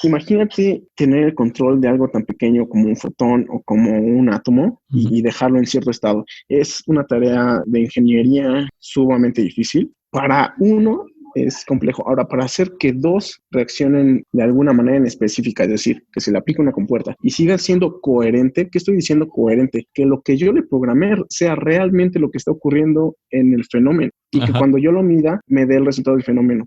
imagínate tener el control de algo tan pequeño como un fotón o como un átomo y dejarlo en cierto estado. Es una tarea de ingeniería sumamente difícil. Para uno es complejo. Ahora, para hacer que dos reaccionen de alguna manera en específica, es decir, que se le aplique una compuerta y siga siendo coherente, ¿qué estoy diciendo coherente? Que lo que yo le programé sea realmente lo que está ocurriendo en el fenómeno y que cuando yo lo mida me dé el resultado del fenómeno.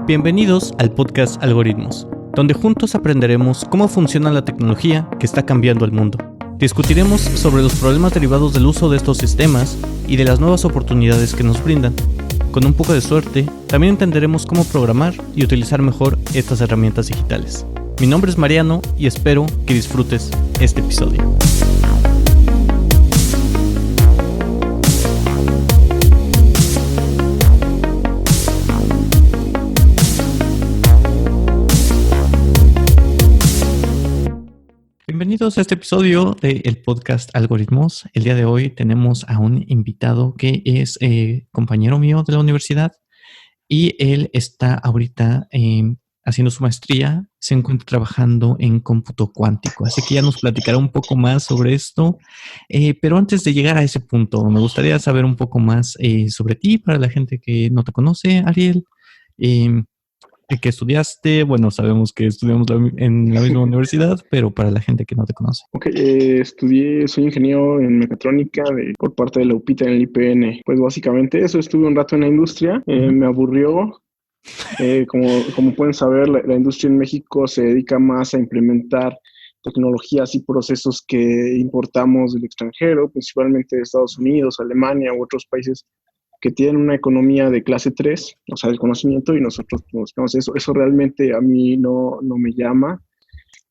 Bienvenidos al podcast Algoritmos, donde juntos aprenderemos cómo funciona la tecnología que está cambiando el mundo. Discutiremos sobre los problemas derivados del uso de estos sistemas y de las nuevas oportunidades que nos brindan. Con un poco de suerte, también entenderemos cómo programar y utilizar mejor estas herramientas digitales. Mi nombre es Mariano y espero que disfrutes este episodio. Bienvenidos a este episodio del podcast Algoritmos. El día de hoy tenemos a un invitado que es compañero mío de la universidad y él está ahorita haciendo su maestría, se encuentra trabajando en cómputo cuántico, así que ya nos platicará un poco más sobre esto. Pero antes de llegar a ese punto, me gustaría saber un poco más sobre ti, para la gente que no te conoce, Ariel. ¿Qué estudiaste? Bueno, sabemos que estudiamos en la misma universidad, pero para la gente que no te conoce. Ok, soy ingeniero en mecatrónica por parte de la UPITA en el IPN. Pues básicamente eso, estuve un rato en la industria, me aburrió. Como pueden saber, la industria en México se dedica más a implementar tecnologías y procesos que importamos del extranjero, principalmente de Estados Unidos, Alemania u otros países que tienen una economía de clase 3, o sea, del conocimiento, y nosotros buscamos eso. Eso realmente a mí no me llama.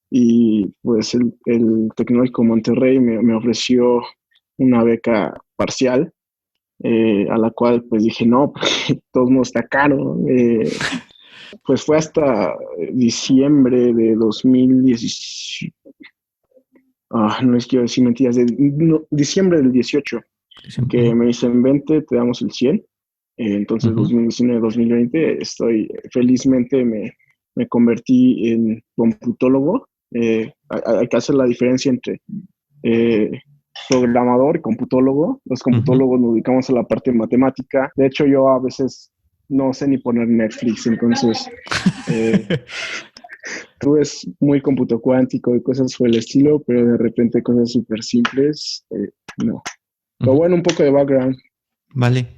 Y pues el Tecnológico Monterrey me ofreció una beca parcial, a la cual pues dije no, porque todo el mundo está caro. Pues fue hasta diciembre de 2017, no les quiero decir mentiras, diciembre del 18, que me dicen, vente, te damos el 100. Entonces, 2019-2020, felizmente me convertí en computólogo. Hay que hacer la diferencia entre programador y computólogo. Los computólogos nos dedicamos a la parte matemática. De hecho, yo a veces no sé ni poner Netflix, entonces tú es muy cómputo cuántico y cosas por el estilo, pero de repente cosas súper simples, no. Pero bueno, un poco de background. Vale.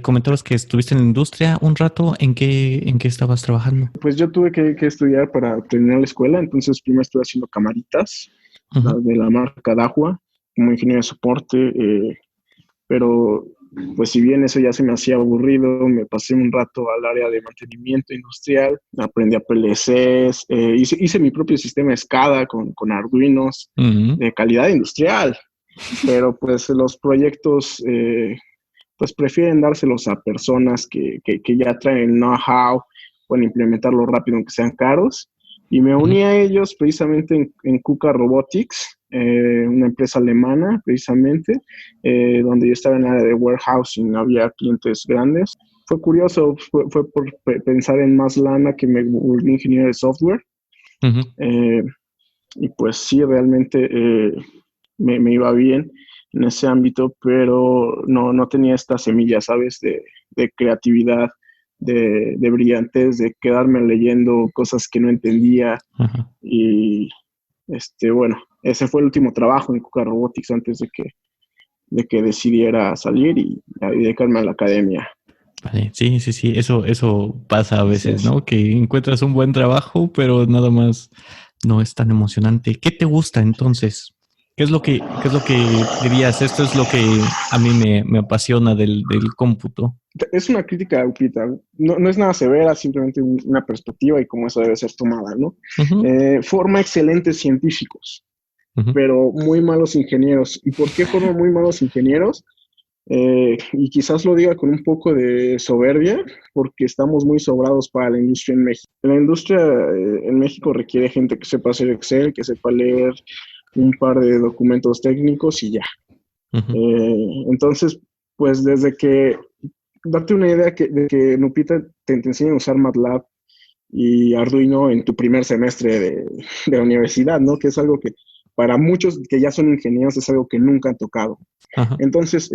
Comentabas que estuviste en la industria un rato. ¿En qué estabas trabajando? Pues yo tuve que estudiar para terminar la escuela, entonces primero estuve haciendo camaritas, las de la marca Dahua, como ingeniero de soporte, pero pues si bien eso ya se me hacía aburrido, me pasé un rato al área de mantenimiento industrial, aprendí a PLCs, hice mi propio sistema SCADA con Arduinos de calidad industrial, pero pues los proyectos pues prefieren dárselos a personas que ya traen know-how, pueden implementarlo rápido aunque sean caros, y me uní a ellos precisamente en KUKA Robotics, una empresa alemana precisamente, donde yo estaba en la área de warehousing, había clientes grandes. Fue curioso, fue por pensar en más lana que me volví ingeniero de software. Y pues sí, realmente me iba bien en ese ámbito, pero no tenía esta semilla, ¿sabes? De creatividad, de brillantez, de quedarme leyendo cosas que no entendía. Y bueno, ese fue el último trabajo en KUKA Robotics antes de que decidiera salir y dedicarme a la academia. Vale, sí, eso pasa a veces, ¿no? Que encuentras un buen trabajo, pero nada más no es tan emocionante. ¿Qué te gusta entonces? ¿Qué es lo que dirías? Esto es lo que a mí me apasiona del cómputo. Es una crítica, Upita. No es nada severa, simplemente una perspectiva y cómo eso debe ser tomada, ¿no? Forma excelentes científicos, pero muy malos ingenieros. ¿Y por qué forma muy malos ingenieros? Y quizás lo diga con un poco de soberbia, porque estamos muy sobrados para la industria en México. La industria en México requiere gente que sepa hacer Excel, que sepa leer un par de documentos técnicos y ya. Entonces, Pues desde que, date una idea de que en UPITA te enseñan a usar MATLAB y Arduino en tu primer semestre de la universidad, ¿no? Que es algo que para muchos que ya son ingenieros es algo que nunca han tocado. Ajá. Entonces,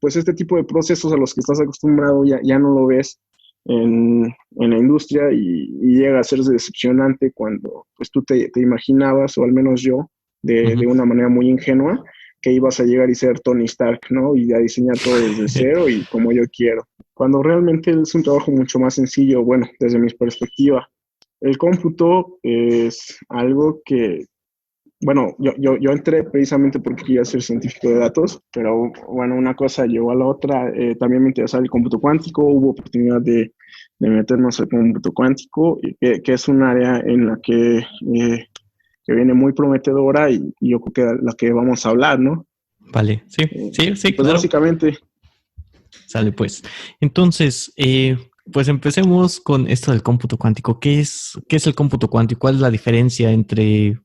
pues este tipo de procesos a los que estás acostumbrado ya no lo ves en la industria y llega a ser decepcionante cuando pues tú te imaginabas, o al menos yo, de una manera muy ingenua, que ibas a llegar y ser Tony Stark, ¿no? Y a diseñar todo desde cero y como yo quiero. Cuando realmente es un trabajo mucho más sencillo, bueno, desde mi perspectiva. El cómputo es algo que, bueno, yo entré precisamente porque quería ser científico de datos, pero bueno, una cosa llevó a la otra. También me interesaba el cómputo cuántico, hubo oportunidad de meternos al cómputo cuántico, que es un área en la que viene muy prometedora y yo creo que la que vamos a hablar, ¿no? Vale, sí, Pues claro. básicamente, Sale pues. Entonces, pues empecemos con esto del cómputo cuántico. ¿Qué es el cómputo cuántico? ¿Cuál es la diferencia entre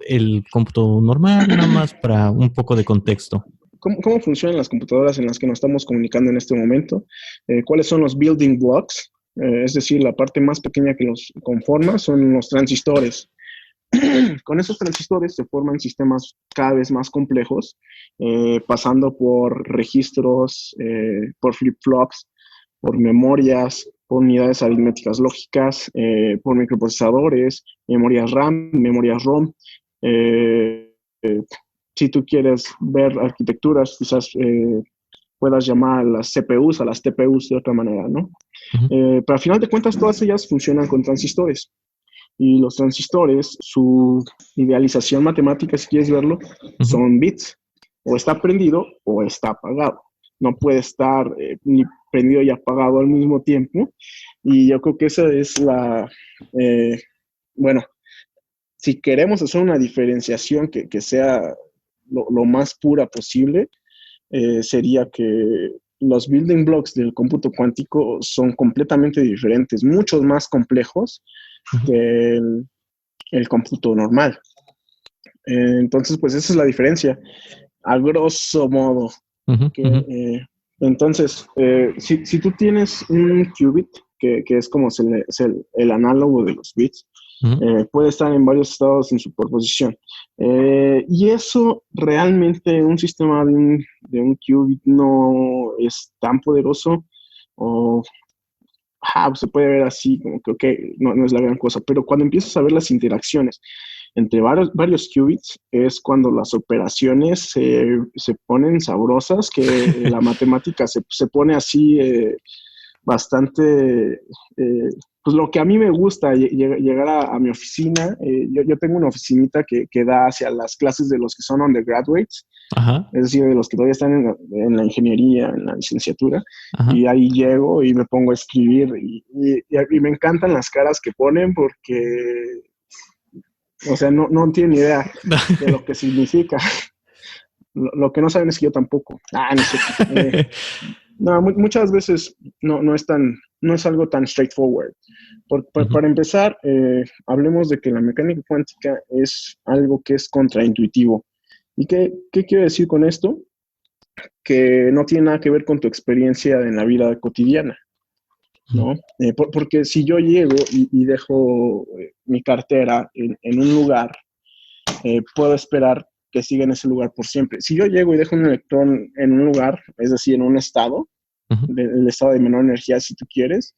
el cómputo normal, nada más para un poco de contexto? ¿cómo funcionan las computadoras en las que nos estamos comunicando en este momento? ¿Cuáles son los building blocks? Es decir, la parte más pequeña que los conforma son los transistores. Con esos transistores se forman sistemas cada vez más complejos, pasando por registros, por flip-flops, por memorias, por unidades aritméticas lógicas, por microprocesadores, memorias RAM, memorias ROM. Eh, eh, si tú quieres ver arquitecturas, quizás puedas llamar a las CPUs, a las TPUs de otra manera, ¿no? Ujú. Pero al final de cuentas, todas ellas funcionan con transistores. Y los transistores, su idealización matemática, si quieres verlo, Ujú. son bits. O está prendido o está apagado. No puede estar ni prendido y apagado al mismo tiempo. Y yo creo que esa es eh, bueno, si queremos hacer una diferenciación que sea lo más pura posible, sería que los building blocks del cómputo cuántico son completamente diferentes, muchos más complejos Ujú. que el cómputo normal. Entonces, pues esa es la diferencia, a grosso modo. Ujú. Que, Ujú. entonces, si tú tienes un qubit, que es como es el análogo de los bits, Ujú. puede estar en varios estados en superposición. Y eso realmente, un sistema de un qubit no es tan poderoso, o se puede ver así, como que okay, no es la gran cosa, pero cuando empiezas a ver las interacciones entre varios qubits es cuando las operaciones se ponen sabrosas, que la matemática se pone así bastante, pues lo que a mí me gusta, llegar a mi oficina. Yo tengo una oficinita que da hacia las clases de los que son undergraduates, Ajá. es decir, de los que todavía están en la ingeniería, en la licenciatura, Ajá. y ahí llego y me pongo a escribir y me encantan las caras que ponen porque, o sea, no tienen idea de lo que significa. Lo que no saben es que yo tampoco. No es cierto. No, muchas veces no es algo tan straightforward. Ujú. Para empezar, hablemos de que la mecánica cuántica es algo que es contraintuitivo. ¿Y qué quiero decir con esto? Que no tiene nada que ver con tu experiencia en la vida cotidiana, Ujú. ¿no? Porque si yo llego y dejo mi cartera en un lugar, puedo esperar que siga en ese lugar por siempre. Si yo llego y dejo un electrón en un lugar, es decir, en un estado, Ujú. del estado de menor energía, si tú quieres,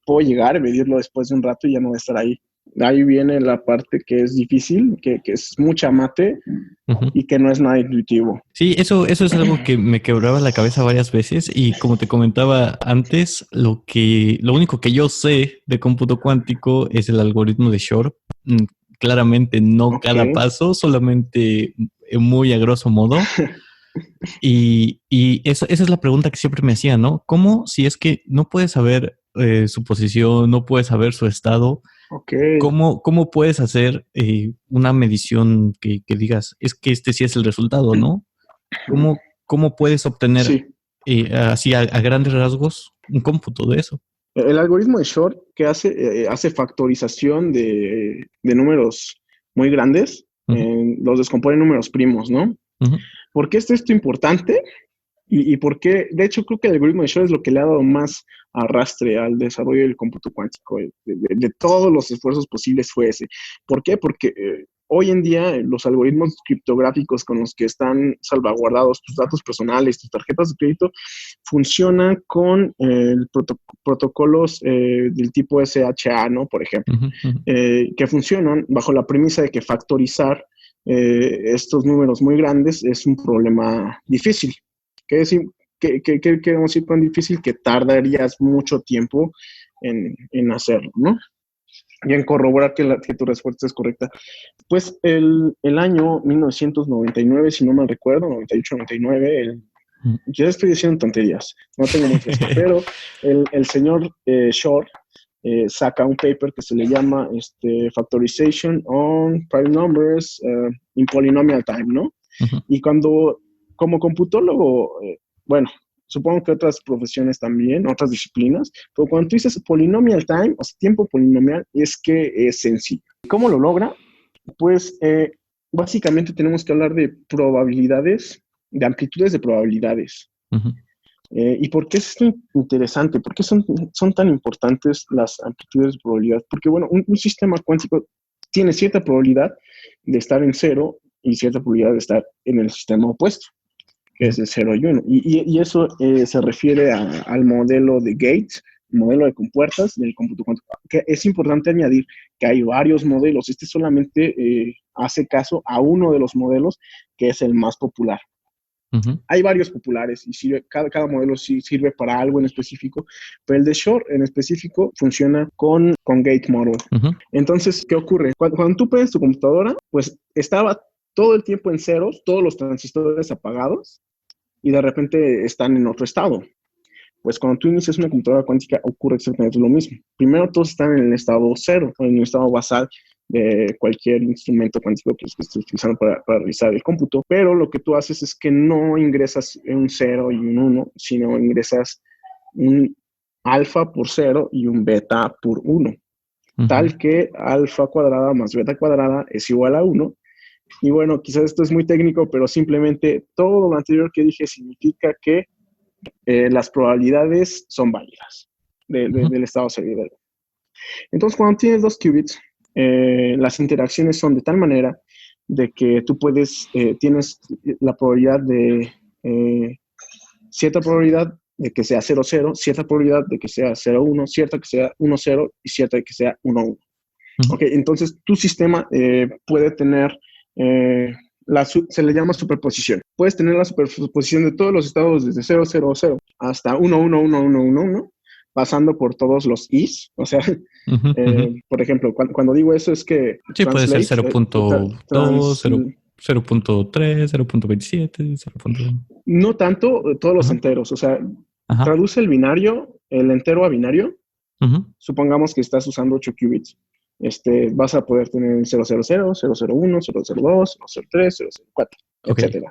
puedo llegar, medirlo después de un rato y ya no va a estar ahí. Ahí viene la parte que es difícil, que es mucha mate Ujú. y que no es nada intuitivo. Sí, eso es algo que me quebraba la cabeza varias veces y como te comentaba antes, lo único que yo sé de cómputo cuántico es el algoritmo de Shor. Mm, Claramente no Ok. cada paso, solamente muy a grosso modo. Y esa es la pregunta que siempre me hacía, ¿no? ¿Cómo si es que no puedes saber su posición, no puedes saber su estado? Ok. ¿Cómo puedes hacer una medición que digas, es que este sí es el resultado, ¿no? ¿Cómo puedes obtener Sí. así a grandes rasgos un cómputo de eso? El algoritmo de Shor que hace factorización de números muy grandes, Ujú. los descompone en números primos, ¿no? Ujú. ¿Por qué es esto importante? ¿Y por qué? De hecho, creo que el algoritmo de Shor es lo que le ha dado más arrastre al desarrollo del cómputo cuántico. De todos los esfuerzos posibles fue ese. ¿Por qué? Porque hoy en día los algoritmos criptográficos con los que están salvaguardados tus datos personales, tus tarjetas de crédito, funcionan con protocolos del tipo SHA, ¿no? Por ejemplo, que funcionan bajo la premisa de que factorizar estos números muy grandes es un problema difícil. ¿Qué queremos decir con difícil? Que tardarías mucho tiempo en hacerlo, ¿no? Y en corroborar que tu respuesta es correcta. Pues el año 1999, si no mal recuerdo, 98, 99, ya estoy diciendo tonterías, no tengo muy fresco, pero el señor Shor saca un paper que se le llama Factorization on Prime Numbers in Polynomial Time, ¿no? Y como computólogo, bueno, supongo que otras profesiones también, otras disciplinas, pero cuando tú dices polynomial time, o sea, tiempo polinomial, es que es sencillo. ¿Cómo lo logra? Pues básicamente tenemos que hablar de probabilidades, de amplitudes de probabilidades. ¿Y por qué es esto interesante? ¿Por qué son tan importantes las amplitudes de probabilidad? Porque, bueno, un sistema cuántico tiene cierta probabilidad de estar en cero y cierta probabilidad de estar en el sistema opuesto, que es el 0 y 1. Y eso se refiere al modelo de Gates, modelo de compuertas del cómputo cuántico. Que es importante añadir que hay varios modelos. Este solamente hace caso a uno de los modelos, que es el más popular. Hay varios populares y cada modelo sí sirve para algo en específico, pero el de Shor en específico funciona con Gate Model. Entonces, ¿qué ocurre? Cuando tú prendes tu computadora, pues estaba todo el tiempo en ceros, todos los transistores apagados, y de repente están en otro estado. Pues cuando tú inicias una computadora cuántica ocurre exactamente lo mismo. Primero todos están en el estado cero, o en el estado basal de cualquier instrumento cuántico que estés utilizando para realizar el cómputo, pero lo que tú haces es que no ingresas un 0 y un 1, sino ingresas un alfa por 0 y un beta por 1, tal que alfa cuadrada más beta cuadrada es igual a 1. Y bueno, quizás esto es muy técnico, pero simplemente todo lo anterior que dije significa que las probabilidades son válidas del estado serial. Entonces, cuando tienes 2 qubits, las interacciones son de tal manera de que tú tienes la probabilidad de cierta probabilidad de que sea 0,0, cierta probabilidad de que sea 0,1, cierta que sea 1,0 y cierta de que sea 1,1. Ok, entonces tu sistema puede tener se le llama superposición. Puedes tener la superposición de todos los estados desde 0, 0, 0 hasta 1, 1, 1, 1, 1, 1, pasando por todos los is. O sea, por ejemplo, cuando digo eso es que... Sí, puede ser 0.2, 0.3, 0.27, 0. No tanto todos los enteros. O sea, traduce el binario, el entero a binario. Supongamos que estás usando 8 qubits. Vas a poder tener 000, 001, 002, 003, 004, etcétera.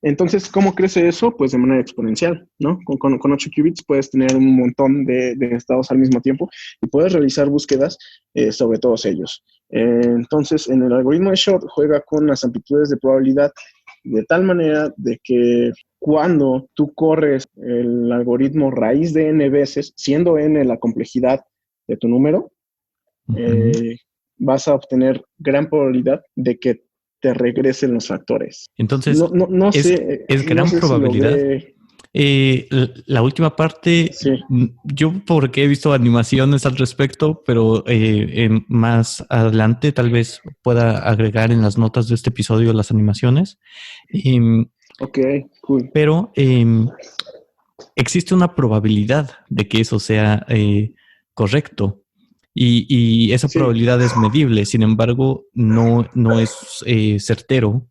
Entonces, ¿cómo crece eso? Pues de manera exponencial, ¿no? Con 8 qubits puedes tener un montón de estados al mismo tiempo y puedes realizar búsquedas sobre todos ellos. Entonces, en el algoritmo de Shor juega con las amplitudes de probabilidad de tal manera de que cuando tú corres el algoritmo raíz de n veces, siendo n la complejidad de tu número, vas a obtener gran probabilidad de que te regresen los factores. Entonces, no sé, es gran probabilidad. La última parte, sí. Yo porque he visto animaciones al respecto, pero más adelante tal vez pueda agregar en las notas de este episodio las animaciones. Ok, cool. Pero existe una probabilidad de que eso sea correcto. Y esa probabilidad es medible, sin embargo, no es certero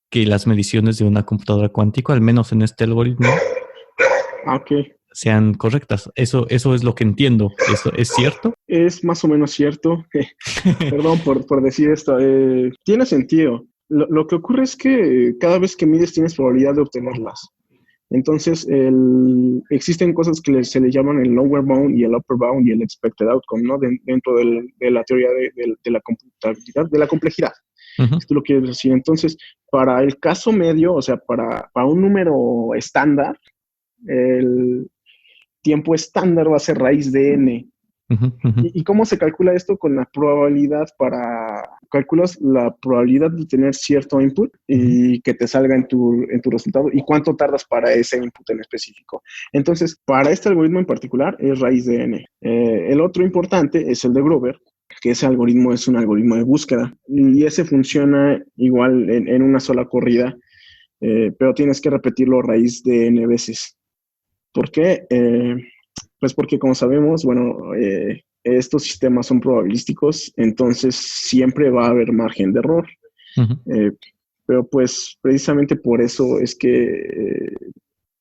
que las mediciones de una computadora cuántica, al menos en este algoritmo, sean correctas. Eso es lo que entiendo. ¿Eso es cierto? Es más o menos cierto. Perdón por decir esto. Tiene sentido. Lo que ocurre es que cada vez que mides tienes probabilidad de obtenerlas. Entonces, existen cosas que se le llaman el lower bound y el upper bound y el expected outcome, ¿no? Dentro de la teoría de la computabilidad, de la complejidad. Ujú, si tú lo quieres decir. Entonces, para el caso medio, o sea, para un número estándar, el tiempo estándar va a ser raíz de n. ujú, ujú, ¿Y cómo se calcula esto? Con la probabilidad calculas la probabilidad de tener cierto input ujú, y que te salga en tu resultado y cuánto tardas para ese input en específico. Entonces, para este algoritmo en particular es raíz de n. El otro importante es el de Grover, que ese algoritmo es un algoritmo de búsqueda y ese funciona igual en una sola corrida, pero tienes que repetirlo raíz de n veces. ¿Por qué? Pues porque como sabemos, bueno, estos sistemas son probabilísticos, entonces siempre va a haber margen de error. ujú, Eh, pero pues precisamente por eso es que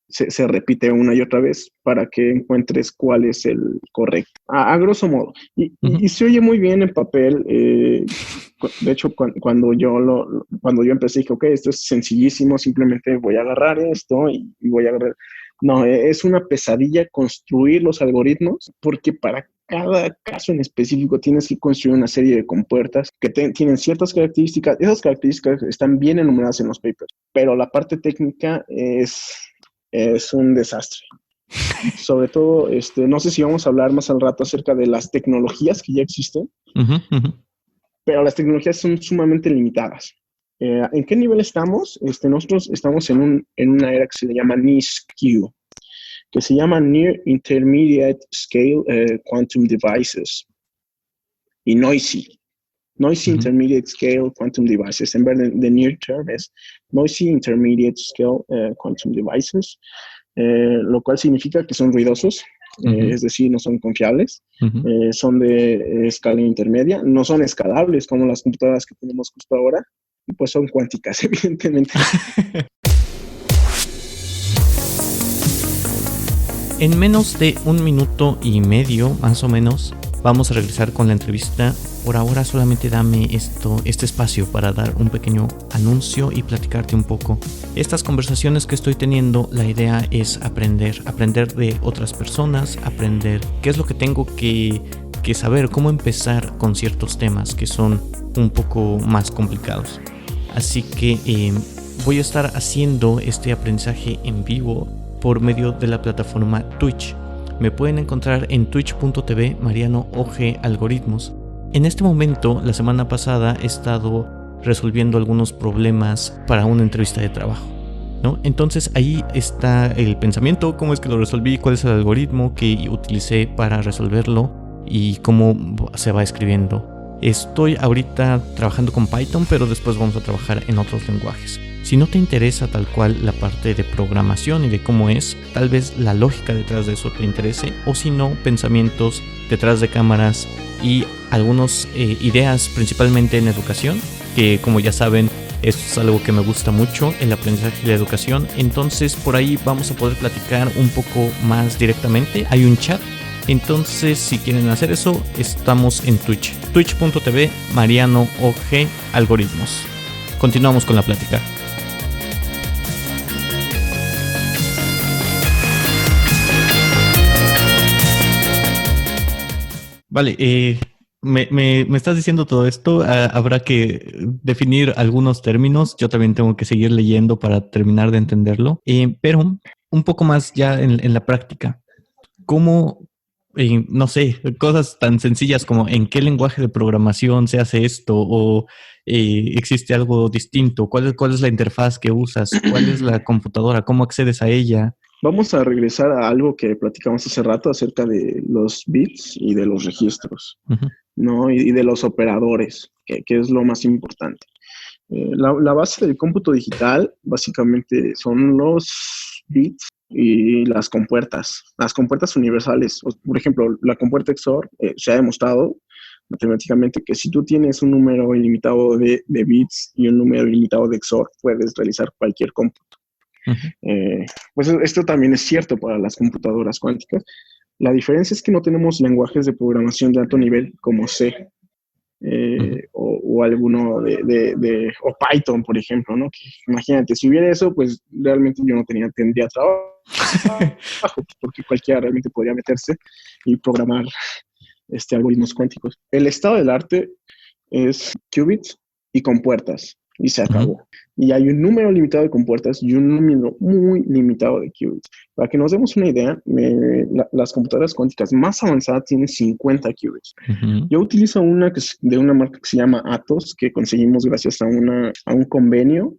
se repite una y otra vez para que encuentres cuál es el correcto, a grosso modo. ujú. Y se oye muy bien en papel. De hecho, cuando yo empecé, dije, ok, esto es sencillísimo, simplemente voy a agarrar esto y voy a agarrar. No, es una pesadilla construir los algoritmos porque para cada caso en específico tienes que construir una serie de compuertas que tienen ciertas características. Esas características están bien enumeradas en los papers, pero la parte técnica es un desastre. Sobre todo, no sé si vamos a hablar más al rato acerca de las tecnologías que ya existen, Ujú, ujú. pero las tecnologías son sumamente limitadas. ¿En qué nivel estamos? Nosotros estamos en una era que se le llama NISQ, que se llama Near Intermediate Scale Quantum Devices, y Noisy. Noisy Ujú. Intermediate Scale Quantum Devices. En vez de Near Term es Noisy Intermediate Scale Quantum Devices, lo cual significa que son ruidosos, Ujú, es decir, no son confiables, ujú. son de escala intermedia, no son escalables como las computadoras que tenemos justo ahora, y pues son cuánticas, evidentemente. En menos de 1 minuto y medio, más o menos, vamos a regresar con la entrevista. Por ahora solamente dame este espacio para dar un pequeño anuncio y platicarte un poco. Estas conversaciones que estoy teniendo, la idea es aprender de otras personas, aprender qué es lo que tengo que saber, cómo empezar con ciertos temas que son un poco más complicados. Así que voy a estar haciendo este aprendizaje en vivo por medio de la plataforma Twitch. Me pueden encontrar en twitch.tv Mariano OG Algoritmos. En este momento, la semana pasada, he estado resolviendo algunos problemas para una entrevista de trabajo, ¿no? Entonces ahí está el pensamiento, cómo es que lo resolví, cuál es el algoritmo que utilicé para resolverlo y cómo se va escribiendo. Estoy ahorita trabajando con Python, pero después vamos a trabajar en otros lenguajes. Si no te interesa tal cual la parte de programación y de cómo es, tal vez la lógica detrás de eso te interese, o si no, pensamientos detrás de cámaras y algunas ideas principalmente en educación, que como ya saben, esto es algo que me gusta mucho, el aprendizaje y la educación. Entonces por ahí vamos a poder platicar un poco más directamente. Hay un chat. Entonces, si quieren hacer eso, estamos en Twitch. Twitch.tv Mariano OG Algoritmos. Continuamos con la plática. Vale, me estás diciendo todo esto. Habrá que definir algunos términos. Yo también tengo que seguir leyendo para terminar de entenderlo. Pero un poco más ya en la práctica. ¿Cómo, no sé, cosas tan sencillas como en qué lenguaje de programación se hace esto o existe algo distinto? ¿Cuál es la interfaz que usas? ¿Cuál es la computadora? ¿Cómo accedes a ella? Vamos a regresar a algo que platicamos hace rato acerca de los bits y de los registros, Ujú, ¿no? Y de los operadores, que es lo más importante. La base del cómputo digital básicamente son los bits y las compuertas universales. Por ejemplo, la compuerta XOR se ha demostrado matemáticamente que si tú tienes un número ilimitado de bits y un número ilimitado de XOR, puedes realizar cualquier cómputo. ujú, Pues esto también es cierto para las computadoras cuánticas. La diferencia es que no tenemos lenguajes de programación de alto nivel como C, ujú. o alguno o Python, por ejemplo, ¿no? Que, imagínate, si hubiera eso, pues realmente yo no tendría trabajo, porque cualquiera realmente podría meterse y programar algoritmos cuánticos. El estado del arte es qubits, y compuertas, y se Ujú. acabó. Y hay un número limitado de compuertas y un número muy limitado de qubits. Para que nos demos una idea, las computadoras cuánticas más avanzadas tienen 50 qubits. Ujú. Yo utilizo una de una marca que se llama Atos, que conseguimos gracias a un convenio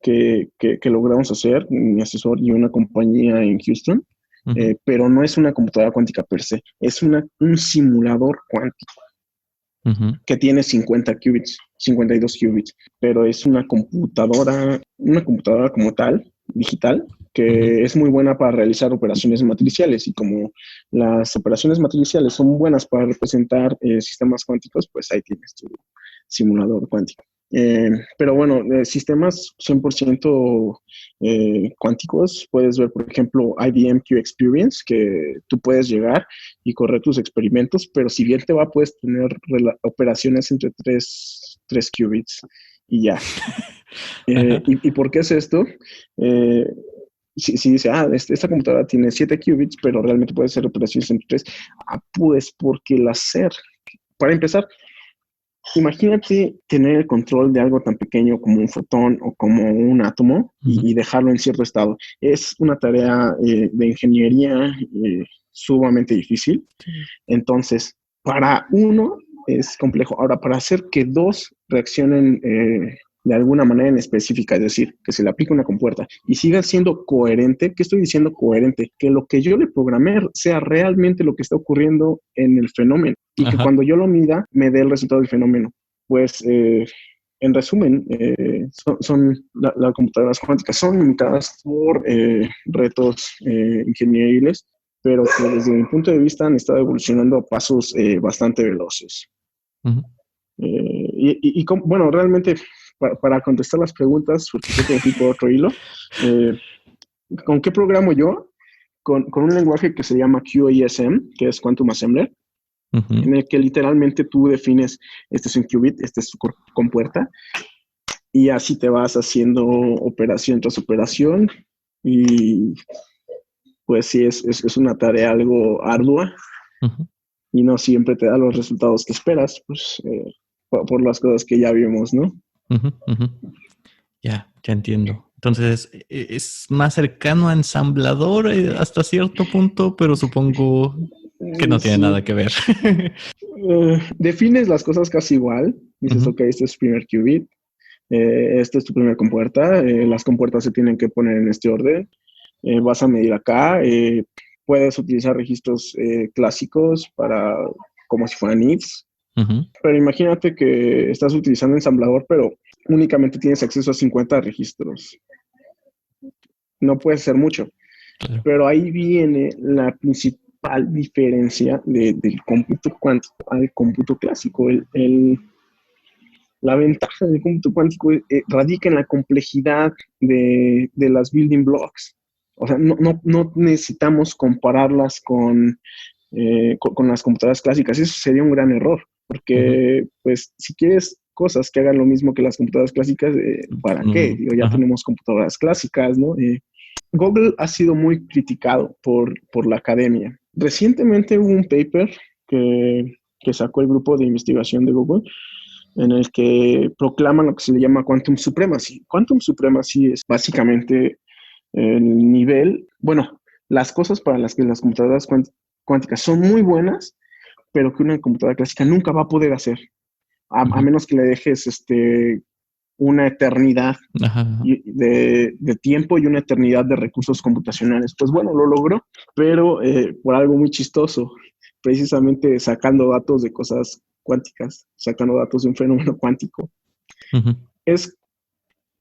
que logramos hacer, mi asesor y una compañía en Houston, Ujú. pero no es una computadora cuántica per se, es un simulador cuántico Ujú. que tiene 50 qubits, 52 qubits, pero es una computadora como tal, digital, Ujú. que es muy buena para realizar operaciones matriciales, y como las operaciones matriciales son buenas para representar sistemas cuánticos, pues ahí tienes tu simulador cuántico. Pero bueno, sistemas 100% cuánticos, puedes ver, por ejemplo, IBM Q Experience, que tú puedes llegar y correr tus experimentos, pero si bien te va, puedes tener operaciones entre 3 qubits y ya. Ajá. ¿Y por qué es esto? Eh, si dice, esta computadora tiene 7 qubits, pero realmente puede hacer operaciones entre 3, pues porque el hacer, para empezar, imagínate tener el control de algo tan pequeño como un fotón o como un átomo Ujú. y dejarlo en cierto estado. Es una tarea de ingeniería sumamente difícil. Sí. Entonces, para uno es complejo. Ahora, para hacer que dos reaccionen de alguna manera en específica, es decir, que se le aplique una compuerta y siga siendo coherente, ¿qué estoy diciendo coherente? Que lo que yo le programé sea realmente lo que está ocurriendo en el fenómeno y que Ajá. cuando yo lo mida me dé el resultado del fenómeno. Pues, en resumen, las computadoras cuánticas son limitadas por retos ingenieriles, pero que desde mi punto de vista han estado evolucionando a pasos bastante veloces. Ujú. Bueno, realmente, para contestar las preguntas, porque creo que me fui por otro hilo, eh, ¿con qué programo yo? Con un lenguaje que se llama QASM, que es Quantum Assembler, Ujú. en el que literalmente tú defines, este es un qubit, este es tu compuerta, y así te vas haciendo operación tras operación, y pues sí, es una tarea algo ardua, Ujú. y no siempre te da los resultados que esperas, pues por las cosas que ya vimos, ¿no? Ujú. Ujú. Ya entiendo. Entonces, es más cercano a ensamblador hasta cierto punto, pero supongo que no tiene nada Sí, que ver. defines las cosas casi igual. Dices, Ujú. ok, este es tu primer qubit, esta es tu primera compuerta, las compuertas se tienen que poner en este orden, vas a medir acá, puedes utilizar registros clásicos como si fueran ifs, Ujú. pero imagínate que estás utilizando ensamblador, pero únicamente tienes acceso a 50 registros. No puede ser mucho. Claro. Pero ahí viene la principal diferencia del cómputo cuántico al cómputo clásico. La ventaja del cómputo cuántico radica en la complejidad de las building blocks. O sea, no necesitamos compararlas con las computadoras clásicas. Eso sería un gran error, Ujú. porque pues si quieres cosas que hagan lo mismo que las computadoras clásicas, ¿para qué? Digo, ya Ajá. tenemos computadoras clásicas, ¿no? Google ha sido muy criticado por la academia. Recientemente hubo un paper que sacó el grupo de investigación de Google, en el que proclaman lo que se le llama Quantum Supremacy. Quantum Supremacy es básicamente el nivel, bueno, las cosas para las que las computadoras cuánticas son muy buenas, pero que una computadora clásica nunca va a poder hacer, a Ujú. menos que le dejes una eternidad Ajá. de tiempo y una eternidad de recursos computacionales. Pues bueno, lo logró, pero por algo muy chistoso, precisamente sacando datos de cosas cuánticas, sacando datos de un fenómeno cuántico. Ujú. Es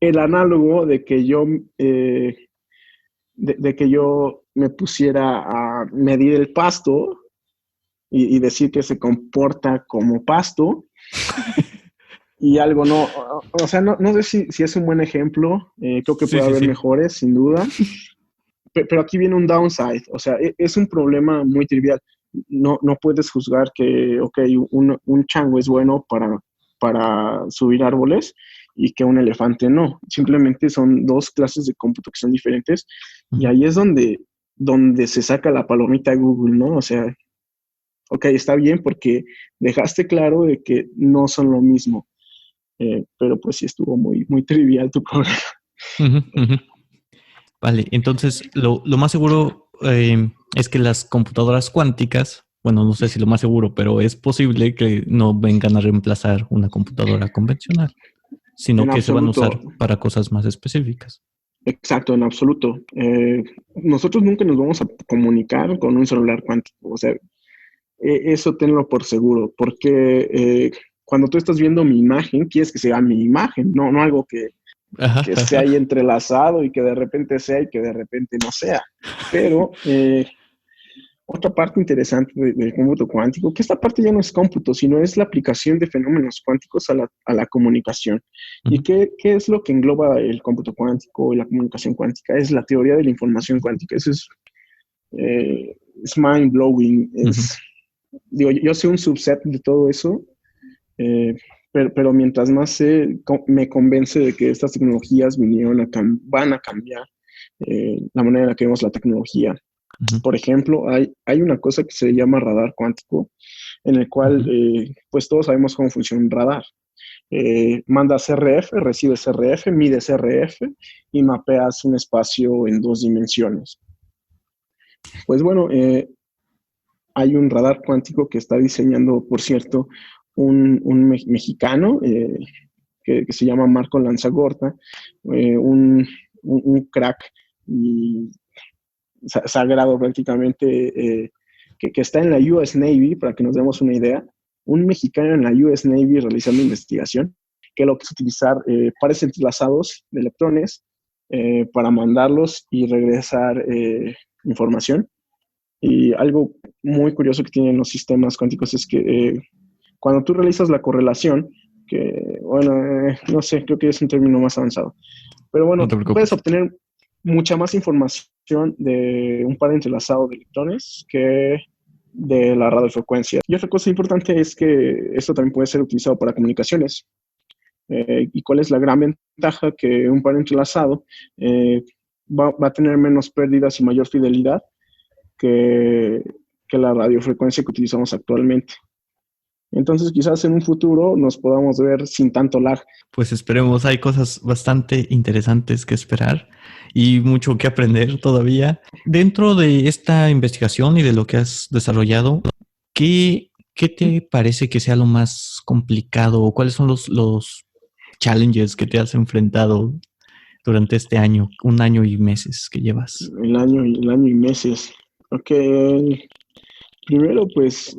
el análogo de que yo me pusiera a medir el pasto y decir que se comporta como pasto, y algo no, o sea, no sé si es un buen ejemplo, creo que Sí, puede sí, haber sí. mejores, sin duda, pero aquí viene un downside, o sea, es un problema muy trivial. No puedes juzgar que, ok, un chango es bueno para subir árboles y que un elefante no. Simplemente son dos clases de cómputo que son diferentes, y Ujú. ahí es donde se saca la palomita Google, ¿no? O sea, ok, está bien porque dejaste claro de que no son lo mismo. pero pues sí estuvo muy, muy trivial tu programa. Ujú, ujú. Vale, entonces lo más seguro es que las computadoras cuánticas, bueno, no sé si lo más seguro, pero es posible que no vengan a reemplazar una computadora convencional, sino En que se van a absoluto, usar para cosas más específicas. exacto, en absoluto. Nosotros nunca nos vamos a comunicar con un celular cuántico, o sea, eso tenlo por seguro, porque cuando tú estás viendo mi imagen, quieres que sea mi imagen, no algo Ajá, que sea ajá. ahí entrelazado y que de repente sea y que de repente no sea. Pero otra parte interesante del cómputo cuántico, que esta parte ya no es cómputo, sino es la aplicación de fenómenos cuánticos a la comunicación. ¿Y Ujú, qué es lo que engloba el cómputo cuántico y la comunicación cuántica? Es la teoría de la información cuántica. Eso es mind blowing. ujú, Digo, yo soy un subset de todo eso, eh, pero mientras más sé, me convence de que estas tecnologías van a cambiar la manera en la que vemos la tecnología. ujú, Por ejemplo, hay una cosa que se llama radar cuántico, en el cual, ujú. pues todos sabemos cómo funciona un radar. Mandas RF, recibes RF, mides RF y mapeas un espacio en 2 dimensiones. Pues bueno, hay un radar cuántico que está diseñando, por cierto, un mexicano que se llama Marco Lanzagorta, un crack y sagrado prácticamente, que está en la US Navy, para que nos demos una idea, un mexicano en la US Navy realizando investigación, que lo que es utilizar pares entrelazados de electrones para mandarlos y regresar información. Y algo muy curioso que tienen los sistemas cuánticos es que cuando tú realizas la correlación, que bueno, no sé, creo que es un término más avanzado, pero No bueno, te puedes preocupes. obtener mucha más información de un par entrelazado de electrones que de la radiofrecuencia. Y otra cosa importante es que esto también puede ser utilizado para comunicaciones. ¿Y cuál es la gran ventaja? Que un par entrelazado eh, va a tener menos pérdidas y mayor fidelidad que, que la radiofrecuencia que utilizamos actualmente. Entonces, quizás en un futuro nos podamos ver sin tanto lag. Pues esperemos, hay cosas bastante interesantes que esperar y mucho que aprender todavía. Dentro de esta investigación y de lo que has desarrollado, ¿qué te parece que sea lo más complicado o cuáles son los challenges que te has enfrentado durante este año, un año y meses que llevas? El año y meses. Ok, primero pues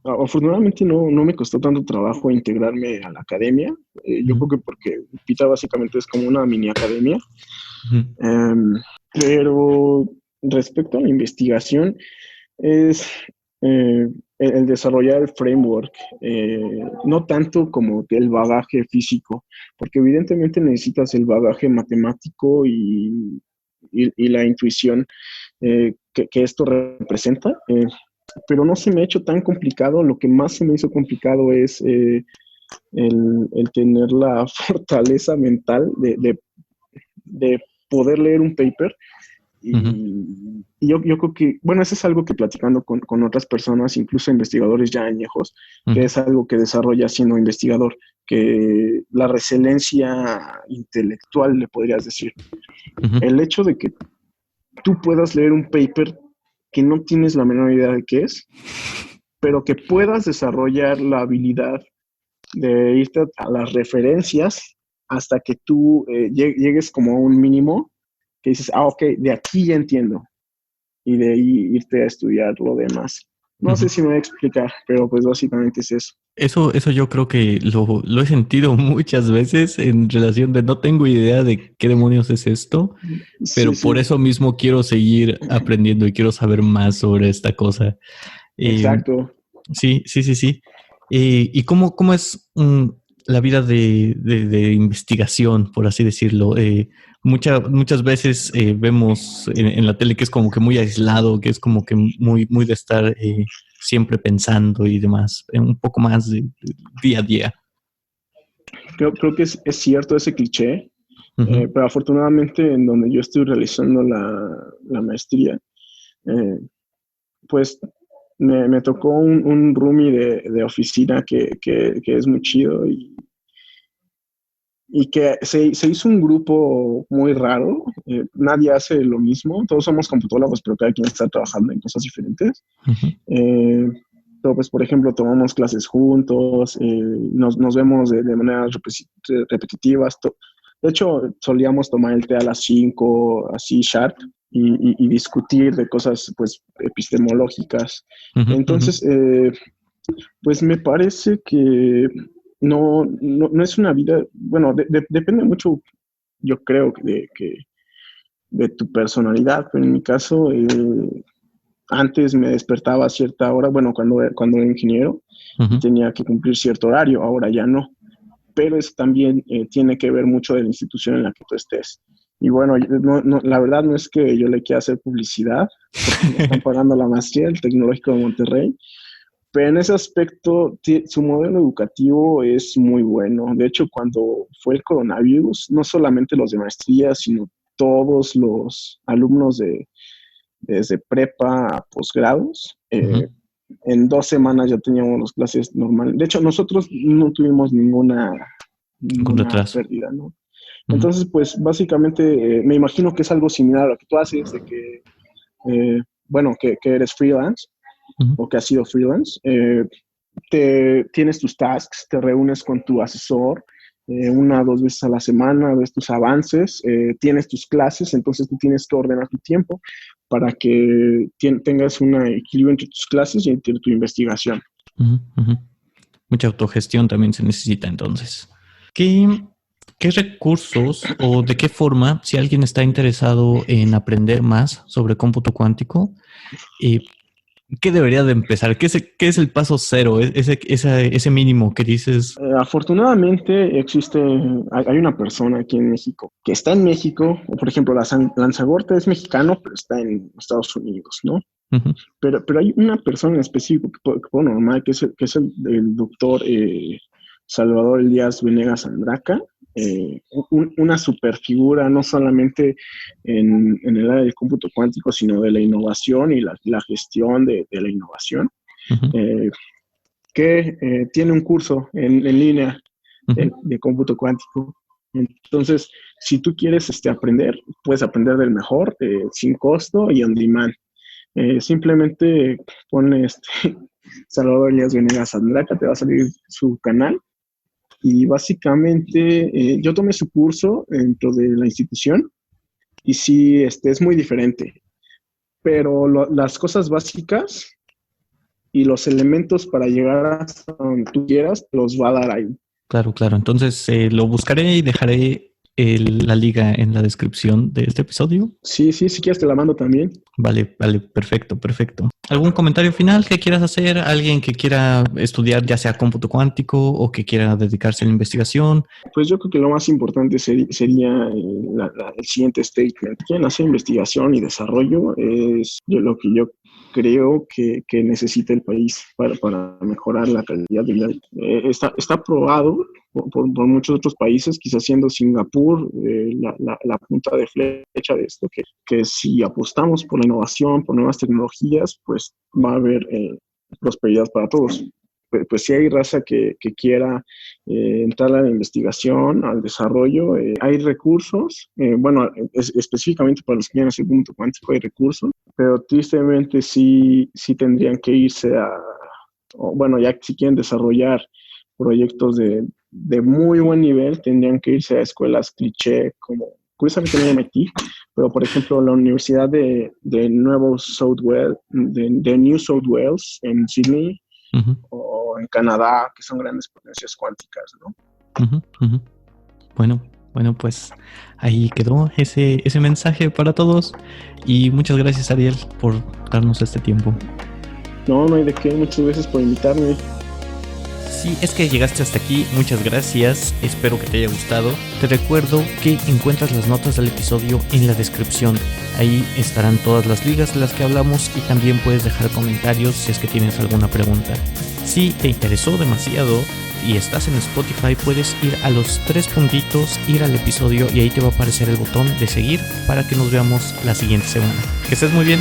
afortunadamente no me costó tanto trabajo integrarme a la academia. Yo Ujú, creo que porque Pita básicamente es como una mini academia. ujú, Em, pero respecto a la investigación, es el desarrollar el framework, no tanto como el bagaje físico, porque evidentemente necesitas el bagaje matemático y la intuición que esto representa, pero no se me ha hecho tan complicado. Lo que más se me hizo complicado es el tener la fortaleza mental de poder leer un paper ujú, y yo creo que, bueno, eso es algo que platicando con otras personas, incluso investigadores ya añejos, que ujú, es algo que desarrolla siendo investigador, que la resiliencia intelectual, le podrías decir. ujú. El hecho de que tú puedas leer un paper que no tienes la menor idea de qué es, pero que puedas desarrollar la habilidad de irte a las referencias hasta que tú llegues como a un mínimo que dices, ah, ok, de aquí ya entiendo, y de ahí irte a estudiar lo demás. No sé Ujú. si me voy a explicar, pero pues básicamente es eso. Eso yo creo que lo he sentido muchas veces en relación de no tengo idea de qué demonios es esto, Sí, pero por sí, eso mismo quiero seguir aprendiendo y quiero saber más sobre esta cosa. Eh, exacto. sí, sí, sí, sí. ¿Y cómo es la vida de investigación, por así decirlo? Muchas veces vemos en la tele que es como que muy aislado, que es como que muy de estar siempre pensando y demás, un poco más de día a día. Creo que es cierto ese cliché, Ujú, pero afortunadamente en donde yo estoy realizando la maestría, eh, pues me tocó un roomie de oficina que es muy chido y que se hizo un grupo muy raro. Nadie hace lo mismo, todos somos computólogos, pero cada quien está trabajando en cosas diferentes. Pero pues, por ejemplo, tomamos clases juntos, nos vemos de maneras repetitivas. De hecho, solíamos tomar el té a las 5, así sharp, y discutir de cosas pues epistemológicas. Entonces, pues me parece que no es una vida, bueno, depende mucho, yo creo, de tu personalidad, pero en mi caso, antes me despertaba a cierta hora, bueno, cuando era ingeniero, y tenía que cumplir cierto horario, ahora ya no. Pero eso también tiene que ver mucho de la institución en la que tú estés. Y bueno, la verdad no es que yo le quiera hacer publicidad, porque me están pagando la maestría del Tecnológico de Monterrey, pero en ese aspecto su modelo educativo es muy bueno. De hecho, cuando fue el coronavirus, no solamente los de maestría, sino todos los alumnos desde prepa a posgrados, en 2 semanas ya teníamos las clases normales. De hecho, nosotros no tuvimos ninguna pérdida, ¿no? Entonces, pues básicamente me imagino que es algo similar a lo que tú haces, de que, bueno, que eres freelance o que has sido freelance. Tienes tus tasks, te reúnes con tu asesor 1 o 2 veces a la semana, ves tus avances, tienes tus clases, entonces tú tienes que ordenar tu tiempo para que tengas un equilibrio entre tus clases y entre tu investigación. Mucha autogestión también se necesita entonces. ¿Qué recursos o de qué forma, si alguien está interesado en aprender más sobre cómputo cuántico, qué debería de empezar? ¿Qué es el paso cero? Ese mínimo que dices. Afortunadamente hay una persona aquí en México que está en México. Por ejemplo, Lanzagorta es mexicano, pero está en Estados Unidos, ¿no? Pero hay una persona en específico que puedo nombrar, que es el doctor Salvador Elías Venegas Andraca. Una super figura, no solamente en el área del cómputo cuántico, sino de la innovación y la gestión de la innovación, que tiene un curso en línea de cómputo cuántico. Entonces, si tú quieres aprender, puedes aprender del mejor, sin costo y on demand. Simplemente pone Salvador Elías Venegas Andraca, te va a salir su canal. Y básicamente yo tomé su curso dentro de la institución y sí, es muy diferente, pero las cosas básicas y los elementos para llegar hasta donde tú quieras los va a dar ahí. Claro. Entonces lo buscaré y dejaré la liga en la descripción de este episodio. Sí, si quieres te la mando también. Vale, perfecto. ¿Algún comentario final que quieras hacer? ¿Alguien que quiera estudiar ya sea cómputo cuántico o que quiera dedicarse a la investigación? Pues yo creo que lo más importante sería el siguiente statement. Quieren hacer investigación y desarrollo es lo que yo creo que necesita el país para mejorar la calidad de vida. Está probado por muchos otros países, quizás siendo Singapur la punta de flecha de esto, que si apostamos por la innovación, por nuevas tecnologías, pues va a haber prosperidad para todos. Pues si hay raza que quiera entrar a la investigación, al desarrollo, hay recursos, específicamente para los que quieren hacer cómputo cuántico hay recursos, pero tristemente sí tendrían que irse ya si quieren desarrollar proyectos de muy buen nivel, tendrían que irse a escuelas cliché como, curiosamente no me metí, pero por ejemplo la Universidad de New South Wales en Sydney, o en Canadá, que son grandes potencias cuánticas, ¿no? Bueno, pues ahí quedó ese mensaje para todos y muchas gracias, Ariel, por darnos este tiempo. No hay de qué, muchas gracias por invitarme. Si es que llegaste hasta aquí, muchas gracias, espero que te haya gustado. Te recuerdo que encuentras las notas del episodio en la descripción. Ahí estarán todas las ligas de las que hablamos y también puedes dejar comentarios si es que tienes alguna pregunta. Si te interesó demasiado y estás en Spotify, puedes ir a los 3 puntitos, ir al episodio y ahí te va a aparecer el botón de seguir para que nos veamos la siguiente semana. Que estés muy bien.